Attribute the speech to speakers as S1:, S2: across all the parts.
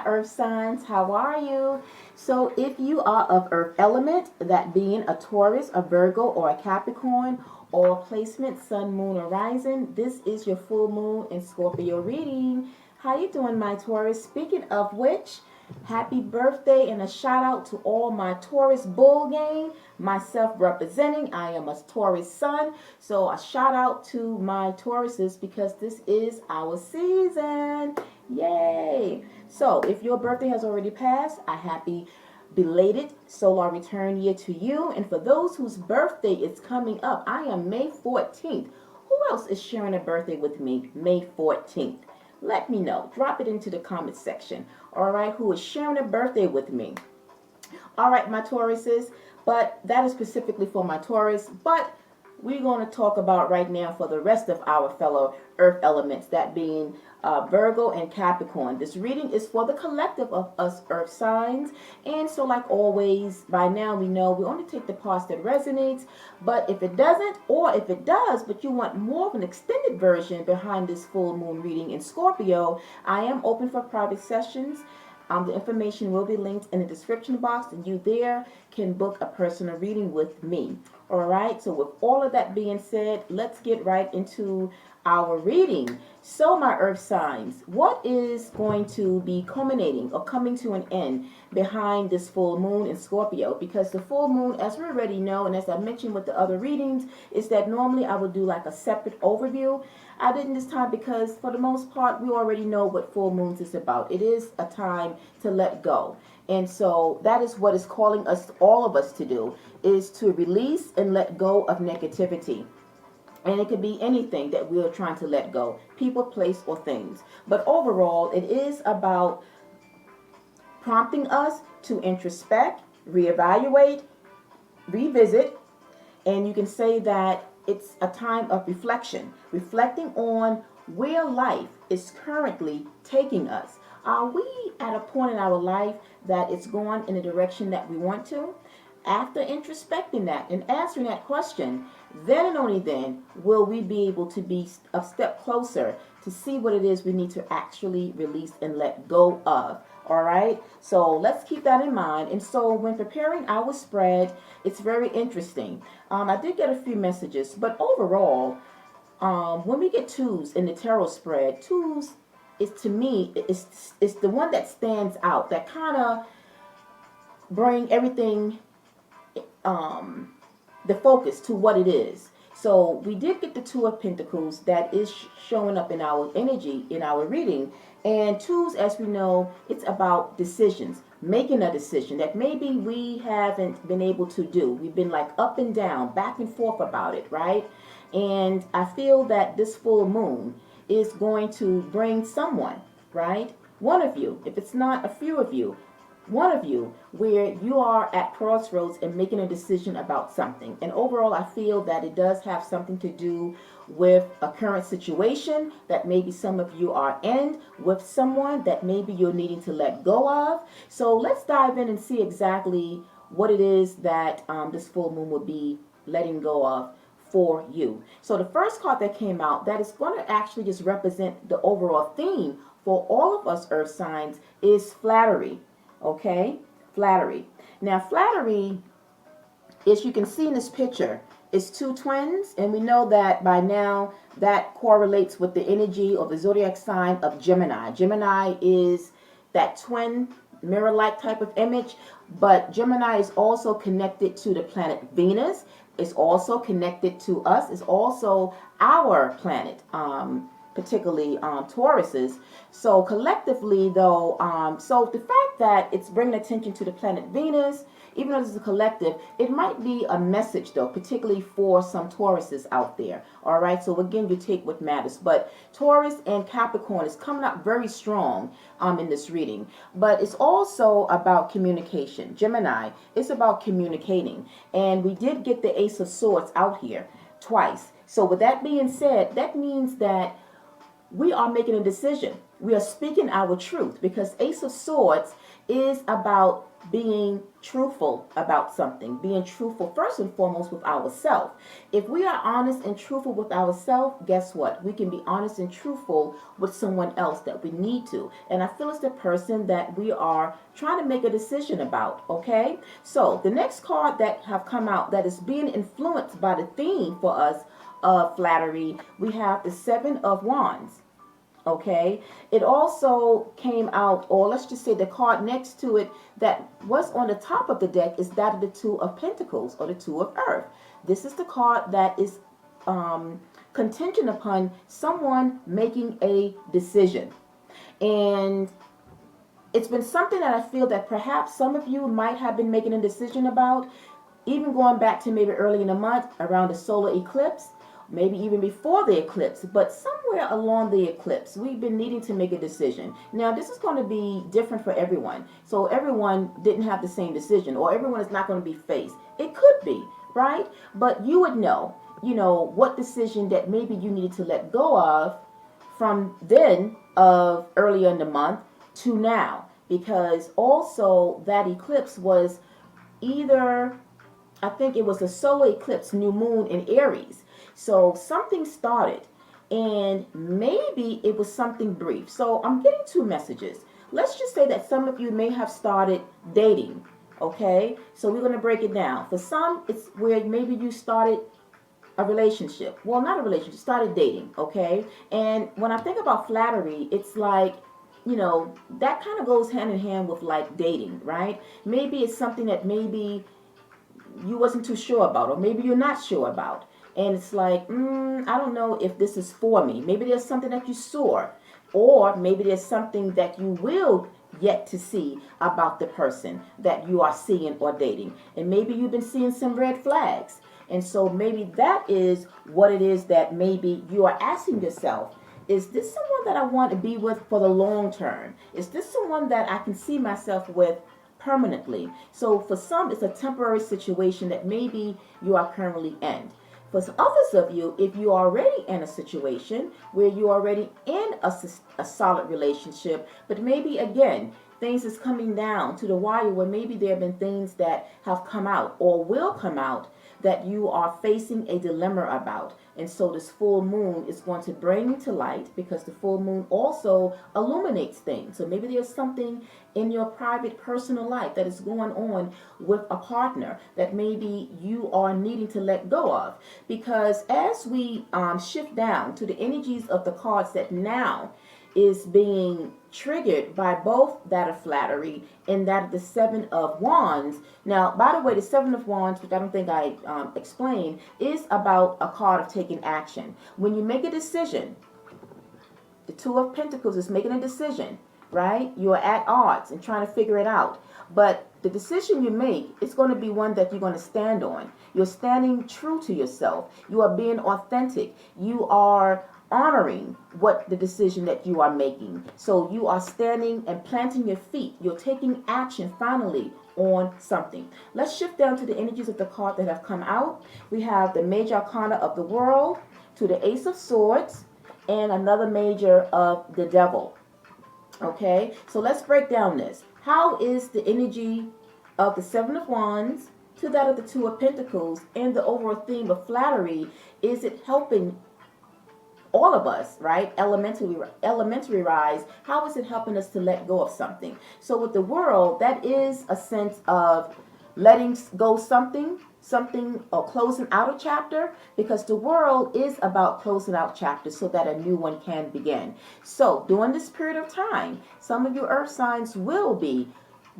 S1: earth signs. How are you? So if you are of earth element, that being a Taurus, a Virgo, or a Capricorn, or placement sun, moon, or rising, this is your full moon in Scorpio reading. How you doing, my Taurus? Speaking of which, happy birthday and a shout out to all my Taurus bull gang. Myself representing, I am a Taurus sun. So a shout out to my Tauruses because this is our season. Yay! So if your birthday has already passed, a happy belated solar return year to you. And for those whose birthday is coming up, I am May 14th. Who else is sharing a birthday with me May 14th? Let me know. Drop it into the comment section. All right, who is sharing a birthday with me? All right, my Tauruses, but that is specifically for my Taurus. But we're going to talk about right now for the rest of our fellow earth elements, that being Virgo and Capricorn. This reading is for the collective of us earth signs. And so like always, by now we know we only take the parts that resonates. But if it doesn't, or if it does, but you want more of an extended version behind this full moon reading in Scorpio, I am open for private sessions. The information will be linked in the description box, and you there can book a personal reading with me. All right, so with all of that being said, let's get right into our reading. So my earth signs, what is going to be culminating or coming to an end behind this full moon in Scorpio? Because the full moon, as we already know, and as I mentioned with the other readings, is that normally I would do like a separate overview. I didn't this time because for the most part, we already know what full moons is about. It is a time to let go. And so that is what is calling us, all of us, to do, is to release and let go of negativity. And it could be anything that we are trying to let go, people, place, or things. But overall, it is about prompting us to introspect, reevaluate, revisit, and you can say that it's a time of reflection, reflecting on where life is currently taking us. Are we at a point in our life that it's going in the direction that we want to? After introspecting that and answering that question, then and only then will we be able to be a step closer to see what it is we need to actually release and let go of. All right, so let's keep that in mind. And so when preparing our spread, it's very interesting. I did get a few messages, but overall, when we get twos in the tarot spread, twos is, to me, it's the one that stands out, that kind of bring everything, the focus to what it is. So we did get the Two of Pentacles that is showing up in our energy, in our reading. And twos, as we know, it's about decisions, making a decision that maybe we haven't been able to do. We've been like up and down, back and forth about it, right? And I feel that this full moon is going to bring someone, right? One of you, if it's not a few of you, one of you, where you are at crossroads and making a decision about something. And overall, I feel that it does have something to do with a current situation that maybe some of you are in, with someone that maybe you're needing to let go of. So let's dive in and see exactly what it is that this full moon will be letting go of for you. So the first card that came out, that is going to actually just represent the overall theme for all of us earth signs, is flattery. Okay, flattery. Now, flattery, as you can see in this picture, is two twins, and we know that by now that correlates with the energy of the zodiac sign of Gemini. Gemini is that twin mirror-like type of image, but Gemini is also connected to the planet Venus. It's also connected to us. It's also our planet, particularly Tauruses. So collectively, though, so the fact that it's bringing attention to the planet Venus, even though it's a collective, it might be a message, though, particularly for some Tauruses out there. All right, so again, you take what matters. But Taurus and Capricorn is coming up very strong in this reading. But it's also about communication. Gemini, it's about communicating. And we did get the Ace of Swords out here twice. So with that being said, that means that we are making a decision. We are speaking our truth, because Ace of Swords is about being truthful about something, being truthful first and foremost with ourselves. If we are honest and truthful with ourselves, guess what? We can be honest and truthful with someone else that we need to. And I feel it's the person that we are trying to make a decision about, okay? So the next card that have come out that is being influenced by the theme for us of flattery, we have the Seven of Wands. Okay, it also came out, or let's just say the card next to it that was on the top of the deck is that of the Two of Pentacles, or the Two of Earth. This is the card that is contingent upon someone making a decision. And it's been something that I feel that perhaps some of you might have been making a decision about, even going back to maybe early in the month around the solar eclipse, maybe even before the eclipse, but somewhere along the eclipse, we've been needing to make a decision. Now, this is going to be different for everyone. So everyone didn't have the same decision, or everyone is not going to be faced. It could be, right? But you would know, what decision that maybe you needed to let go of from then of earlier in the month to now. Because also that eclipse was either, I think it was a solar eclipse, new moon in Aries. So something started, and maybe it was something brief. So I'm getting two messages. Let's just say that some of you may have started dating, okay? So we're going to break it down. For some, it's where maybe you started a relationship. Well, not a relationship, started dating, okay? And when I think about flattery, it's like, that kind of goes hand in hand with like dating, right? Maybe it's something that maybe you wasn't too sure about, or maybe you're not sure about. And it's like, I don't know if this is for me. Maybe there's something that you saw, or maybe there's something that you will yet to see about the person that you are seeing or dating. And maybe you've been seeing some red flags. And so maybe that is what it is that maybe you are asking yourself. Is this someone that I want to be with for the long term? Is this someone that I can see myself with permanently? So for some, it's a temporary situation that maybe you are currently in. For others of you, if you're already in a situation where you're already in a solid relationship, but maybe again, things is coming down to the wire where maybe there have been things that have come out or will come out that you are facing a dilemma about. And so this full moon is going to bring to light, because the full moon also illuminates things. So maybe there's something in your private personal life that is going on with a partner that maybe you are needing to let go of. Because as we shift down to the energies of the cards that now is being triggered by both that of flattery and that of the Seven of Wands. Now, by the way, the Seven of Wands, which I don't think I explained, is about a card of taking action. When you make a decision, the Two of Pentacles is making a decision, right? You are at odds and trying to figure it out. But the decision you make is going to be one that you're going to stand on. You're standing true to yourself. You are being authentic. You are honoring what the decision that you are making. So you are standing and planting your feet. You're taking action finally on something. Let's shift down to the energies of the card that have come out. We have the Major Arcana of the World, to the Ace of Swords, and another major of the Devil. Okay, so let's break down this. How is the energy of the Seven of Wands to that of the Two of Pentacles and the overall theme of flattery? Is it helping all of us, right? Elementary rise. How is it helping us to let go of something? So with the World, that is a sense of letting go something, or closing out a chapter, because the World is about closing out chapters so that a new one can begin. So during this period of time, some of your earth signs will be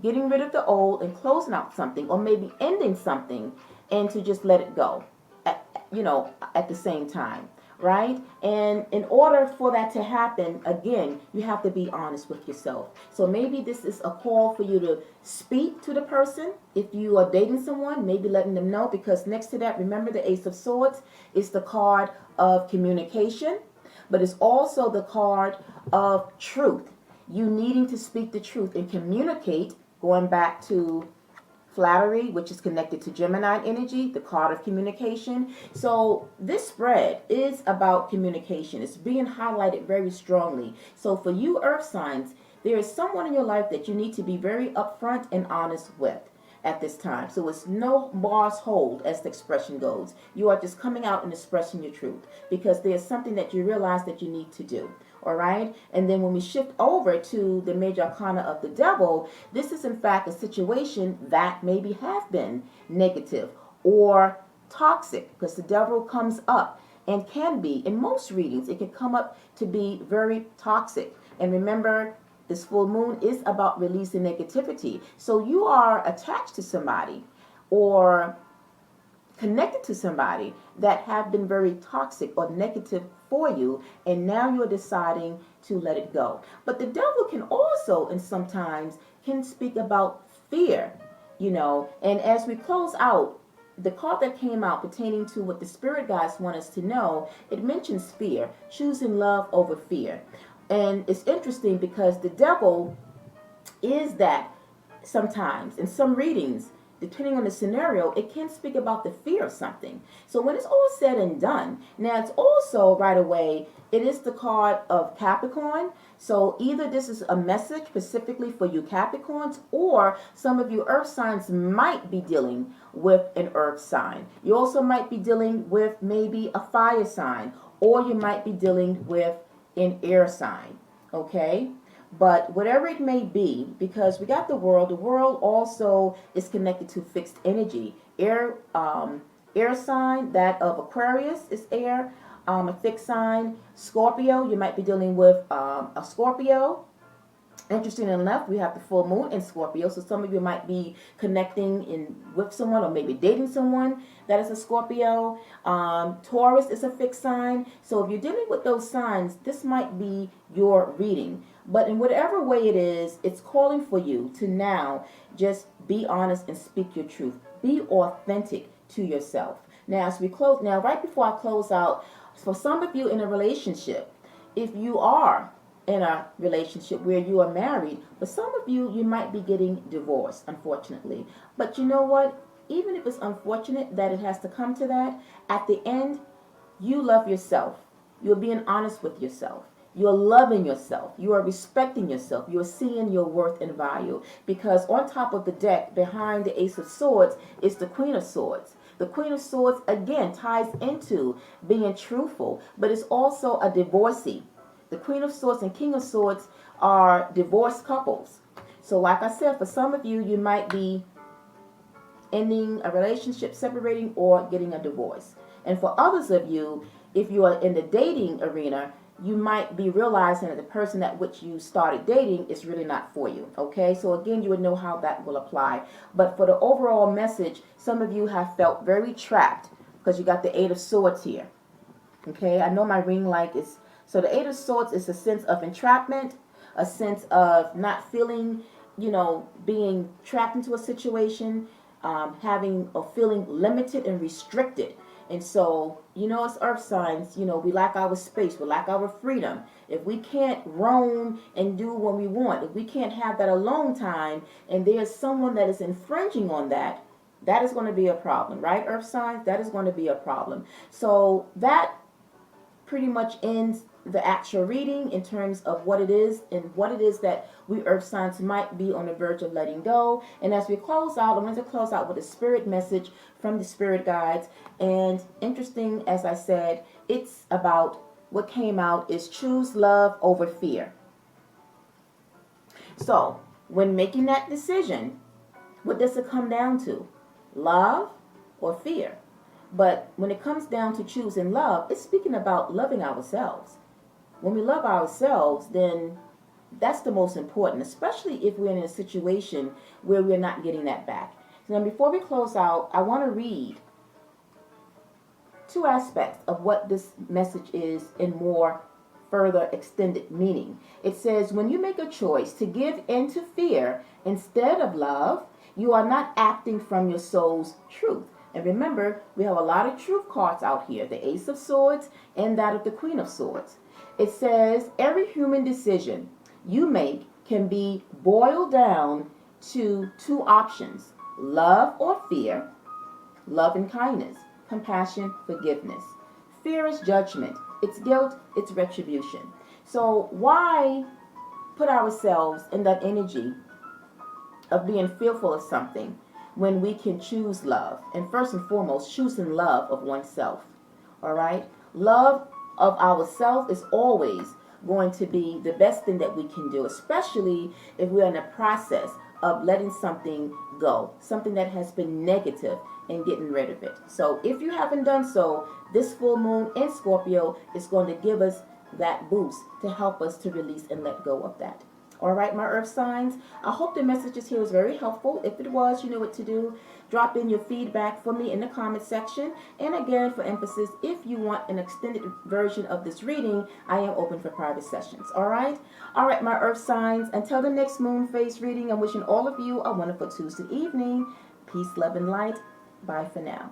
S1: getting rid of the old and closing out something, or maybe ending something, and to just let it go at the same time. Right? And in order for that to happen, again, you have to be honest with yourself. So maybe this is a call for you to speak to the person. If you are dating someone, maybe letting them know, because next to that, remember the Ace of Swords is the card of communication, but it's also the card of truth. You needing to speak the truth and communicate, going back to flattery, which is connected to Gemini energy, the card of communication. So this spread is about communication. It's being highlighted very strongly. So for you earth signs, there is someone in your life that you need to be very upfront and honest with at this time. So it's no bars hold, as the expression goes. You are just coming out and expressing your truth because there's something that you realize that you need to do. All right. And then when we shift over to the major arcana of the devil, this is in fact a situation that maybe have been negative or toxic, because the devil comes up and can be, in most readings, it can come up to be very toxic. And remember, this full moon is about releasing negativity. So you are attached to somebody or connected to somebody that have been very toxic or negative for you, and now you're deciding to let it go. But the devil can also, and sometimes, can speak about fear, and as we close out, the card that came out pertaining to what the spirit guides want us to know, it mentions fear, choosing love over fear. And it's interesting because the devil is that sometimes in some readings, depending on the scenario, it can speak about the fear of something. So when it's all said and done, now it's also right away, it is the card of Capricorn. So either this is a message specifically for you Capricorns, or some of you earth signs might be dealing with an earth sign. You also might be dealing with maybe a fire sign, or you might be dealing with an air sign. Okay? But whatever it may be, because we got the world also is connected to fixed energy. Air sign, that of Aquarius is air, a fixed sign. Scorpio, you might be dealing with a Scorpio. Interesting enough, we have the full moon in Scorpio, so some of you might be connecting with someone or maybe dating someone that is a Scorpio. Taurus is a fixed sign. So if you're dealing with those signs, this might be your reading. But in whatever way it is, it's calling for you to now just be honest and speak your truth. Be authentic to yourself. Now, as we close, right before I close out, for some of you in a relationship, if you are in a relationship where you are married, but some of you might be getting divorced, unfortunately. But you know what? Even if it's unfortunate that it has to come to that, at the end, you love yourself. You're being honest with yourself. You're loving yourself. You are respecting yourself. You're seeing your worth and value. Because on top of the deck, behind the Ace of Swords, is the Queen of Swords. The Queen of Swords, again, ties into being truthful, but it's also a divorcee. The Queen of Swords and King of Swords are divorced couples. So like I said, for some of you, you might be ending a relationship, separating, or getting a divorce. And for others of you, if you are in the dating arena, you might be realizing that the person at which you started dating is really not for you. Okay, so again, you would know how that will apply. But for the overall message, some of you have felt very trapped because you got the Eight of Swords here. Okay, I know my ring light is... So the Eight of Swords is a sense of entrapment, a sense of not feeling, being trapped into a situation, having or feeling limited and restricted. And so, as earth signs, we lack our space, we lack our freedom. If we can't roam and do what we want, if we can't have that alone time, and there's someone that is infringing on that, that is going to be a problem, right, earth signs? That is going to be a problem. So that pretty much ends the actual reading in terms of what it is and what it is that we earth signs might be on the verge of letting go. And as we close out, I want to close out with a spirit message from the spirit guides. And interesting, as I said, it's about what came out is choose love over fear. So when making that decision, what does it come down to? Love or fear? But when it comes down to choosing love, it's speaking about loving ourselves. When we love ourselves, then that's the most important, especially if we're in a situation where we're not getting that back. So now before we close out, I want to read two aspects of what this message is in more further extended meaning. It says, when you make a choice to give in to fear instead of love, you are not acting from your soul's truth. And remember, we have a lot of truth cards out here, the Ace of Swords and that of the Queen of Swords. It says, every human decision you make can be boiled down to two options. love or fear, love and kindness, compassion, forgiveness. Fear is judgment, it's guilt, it's retribution. So why put ourselves in that energy of being fearful of something when we can choose love? And first and foremost, choosing love of oneself. All right? Love of ourselves is always going to be the best thing that we can do, especially if we're in the process of letting something go, something that has been negative, and getting rid of it. So if you haven't done so, this full moon in Scorpio is going to give us that boost to help us to release and let go of that. All right, my earth signs, I hope the messages here was very helpful. If it was, you know what to do. Drop in your feedback for me in the comment section. And again, for emphasis, if you want an extended version of this reading, I am open for private sessions. All right, my earth signs, until the next moon phase reading, I'm wishing all of you a wonderful Tuesday evening. Peace, love, and light. Bye for now.